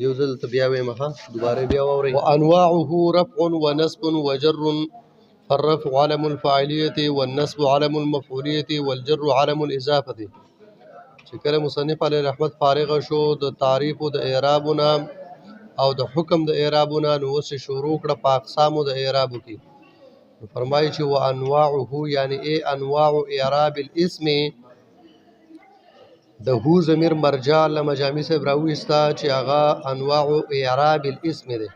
یو ځل ته بیا وایم ها دوباره بیا واورئ. وانواعه رفع ونصب وجر، فالرفع علم الفاعلیة والنصب علم المفعولیة والجر علم الاضافة. چې کله مصنف علیه رحمت فارغ شو د تعریف د اعرابونه او د حکم د اعرابونه، نو اوس شروع کړه په اقسامو د اعرابو کې. فرمایي چې وانواعه یعنی انواع اعراب الاسم، د هو ضمیر مرجع له مجامی صاحب راوویسته چې هغه انواع اعراب الاسم دی.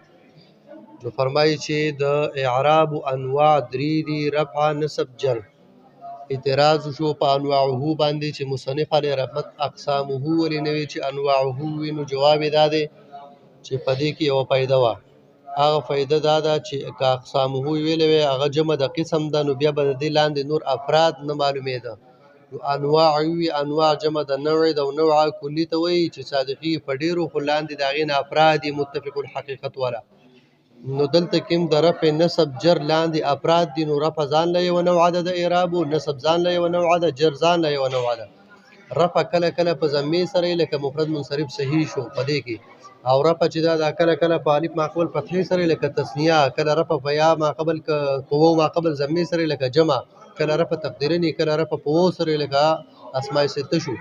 نو فرمایي چې د اعراب انواع درې دي: رفع، نصب، جر. اعتراض شو په انواعه باندې چې مصنف علیه رحمت اقسامه ولې نه وي چې انواعه وي. نو جواب یې دا دی چې په دې کې یوه فایده وه. هغه فایده دا ده چې که اقسامه ویلې وی هغه جمع د قسم ده، نو بیا به د دې لاندې نور افراد نه معلومېده. نو انواع وي، انواع جمع د نوع ده، او نوع کلي ته وایي چې صادقي په ډېرو، خو لاندې د هغې نه افراد یې متفق الحقیقت والا. نو دلته کوم د رفع نصب جر لاندې افراد دي، نو رفع ځان له یوه نوعه ده د اعرابو، نصب ځان له یوه نوعه ده، جر ځان له یوه نوعه ده. رفع کله کله په ضمې سره لکه مفرد منصرف صحیح شو په دې کې، او رفع چې دا کله کله په الف ما قبل فتحې سره لکه تثنیه، کله رفع په یا ما قبل په ما قبل ضمې سره لکه جمع، کله رفع تقدیرنی، کله رفع په و سره لکه اسماء سته شو.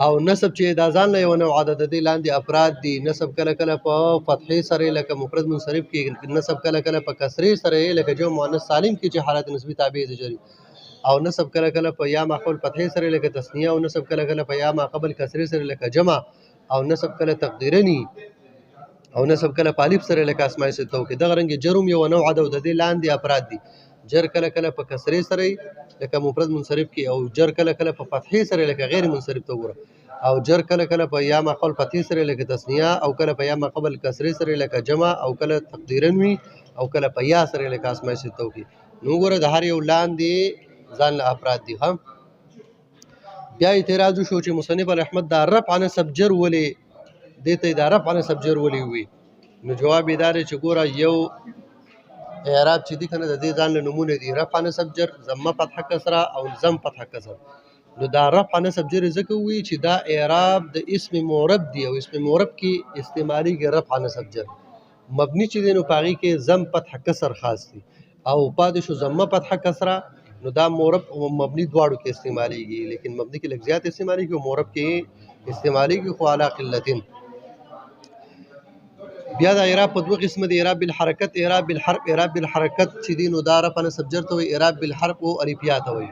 او نسب چې دا ځان له یو نوع ده، د دې لاندې افراد دي. نسب کله کله په فتحې سره لکه مفرد منصرف کې، نسب کله کله په کسرې سره لکه جمع مؤنث سالم کې چې حالت نسبی تابع دي جری، او نسب کله کله په یا ما قبل فتحې سره لکه تثنیه، او نسب کله کله په یا ما قبل کسرې سره لکه جمع، او نسب کله تقدیرنی، او نسب کله په الف سره لکه اسماء سته کې. دغه رنګ جرم یو نوع ده، د دې لاندې افراد دي. جر کله کله په کسرې سره لکه مفرد منصرف کې، او جر کله کله په فتحې سره لکه غیر منصرف ته وګوره، او جر کله کله په یا ما قبل فتحې سره لکه تثنیه، او کله په یا ما قبل کسرې سره لکه جمع، او کله تقدیرنی، او کله په یا سره لکه اسماء سته کې. نو وګوره د هر یو لاندې ځان له افراد دي. هم بیا اعتراض شو چې مصنف رحمت دا رفع نصب جر ولې دې ته دا رفع نصب جر ولې وي. نو جواب یې دا دی چې ګوره یو اعراب چې دي کنه د دې ځان له نمونه دي: رفع نصب جر، ضمه فتحه کسره، او ضم فتحه کسره. نو دا رفع نصب جر ځکه وي چې دا اعراب د اسم معرب دی، او اسم معرب کې استعمالیږي رفع نصب جر. مبني چې دی نو په هغې کې ضم فتحه کسر خاص دي، او پاتې شو ضمه فتحه کسره. نو دا معرب او مبني دواړو کې استعمالیږي، لیکن مبني کې لږ زیات استعمالیږي او معرب کې استعمالیږي، خو علی قلتین. بیا دا اعراب په دوه قسمه دي: اعراب بالحرکت، اعراب بالحرف. اعراب بالحرکت چې دی نو دا رفع نصب جر ته وایي، اعراب بالحرف او الفیا ته وایي.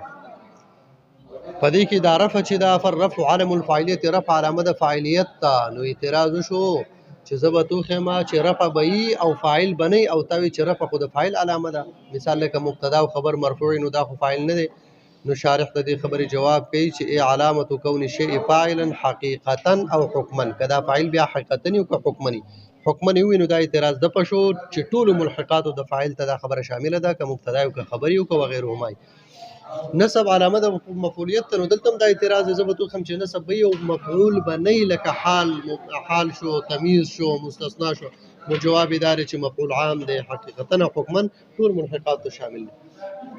په دې کې دا رفع چې دا فرفع علم الفاعلیت، رفع علامه د فاعلیت ته. نو اعتراض شو چې زه به توخیمه چې رفع به وي او فاعل به نه وي، او تا وایي چې رفع خو د فاعل علامه ده. مثال لکه مبتدا او خبر مرفوع، نو دا خو فاعل نه دی. نو شارح د دې خبرې جواب کوي چې ای علامه کون شیء فاعلا حقیقتا او حکما. کدا فاعل بیا حقیقتا او که حکما حکما وي، نو دا اعتراض د پښو چې ټول ملحقات د فاعل ته دا خبره شامله ده، که مبتدا او که خبر او که وغیرهما. نسب علامه د مفعولیت ته، نو دلته دا اعتراض زه به توخم چې نسب به یو مفعول به نه لکه حال شو، تمیز شو، مستثنا شو. نو جواب یې دا دی چې مفعول عام دی، حقیقتا او حکما ټول ملحقات ته شامل دي.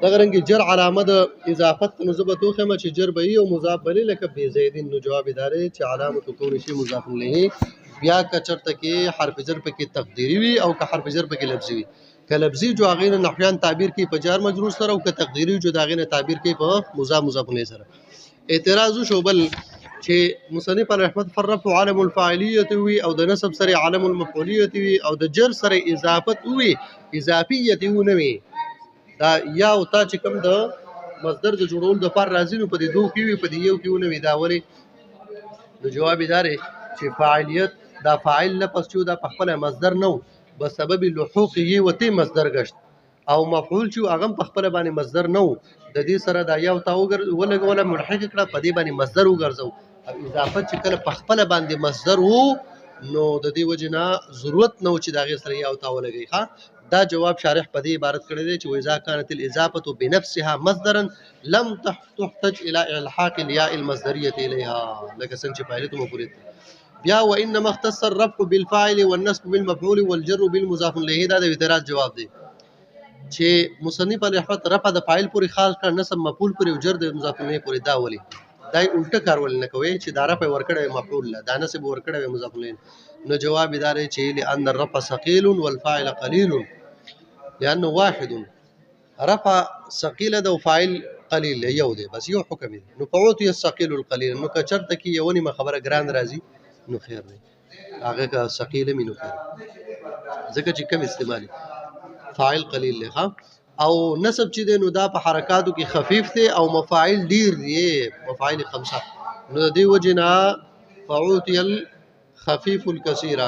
دغه رنګ جر علامه د اضافت، نو زه به توخم چې جر به یو مضاف بلی لکه بی زیدین. نو جواب یې دا دی چې علامه کون شی مضاف الیه. بیا که چرته کې حرف جر پکې تقدیری وي او که حرف جر پکې لفظي وي، که لفظي جو هغې نه نحویان تعبیر کوي په جار مجرور سره، او که تقدیري جو د هغې نه تعبیر کوي په مضاف مضاف الیه سره. اعتراض وشو بل چې مصنف رحمت فرفع علم الفاعلیت وي، او د نسب سره علم المفعولیت وي، او د جر سره اضافت وي، اضافیت ونه وي. دا یا او تا چې کوم د مصدر د جوړول د پر راځي، نو په دې دوه کې وي، په دې یو کې ونه وي. دا ولې؟ نو جواب یې دا دی چې فاعلیت دا فاعل لفظ چې دا په خپله مصدر نه و، بسبب لحوقه وتی مصدر گشت، او مفعول چې هغه په خپله باندې مصدر نه و، د دې سره دا یو تا ولګوله ملحق کړه، په دې باندې مصدر وګرځو. او اضافت چې کله په خپله باندې مصدر و، نو د دې وجې نه ضرورت نه و چې د هغې سره یو تا ولګوي. دا جواب شارح په دې عبارت کړی دی چې واذا كانت الاضافه بنفسها مصدرا لم تحتج الى الحاق الياء المصدريه اليها، لکه څنګه چې فاعلیت مفعولیت. بیا وانما اختص الرفع بالفاعل والنصب بالمفعول والجر بالمضاف الیه. دا د اعتراض جواب دی چې مصنف رحمت رفع د فاعل پورې خاص کړ، نصب مفعول پورې او جر د مضاف الیه پورې. دا ولې؟ دا یې الټه کارول نه کوي چې دا رفع ورکړی مفعول له دا نصب ورکړی مضاف الیه. نو جواب دا دی چې لأن الرفع ثقيل والفاعل قليل لأنه واحد. رفع ثقيله ده وفاعل قليل یو دی بس یو حکم دی. نو فعوتي الثقيل القليل نو که چرته کې یو نیمه خبره ګران راځي نو خیر دی هغه که ثقيله مینو خیر ځکه چې کم استعمالي فاعل قلیل له او نسب چې دی نو دا په حرکاتو کې خفیف دی او مفاعل ډیر دی مفاعل خمسه نو د دې وجه نه فعوتي الخفيف الكثير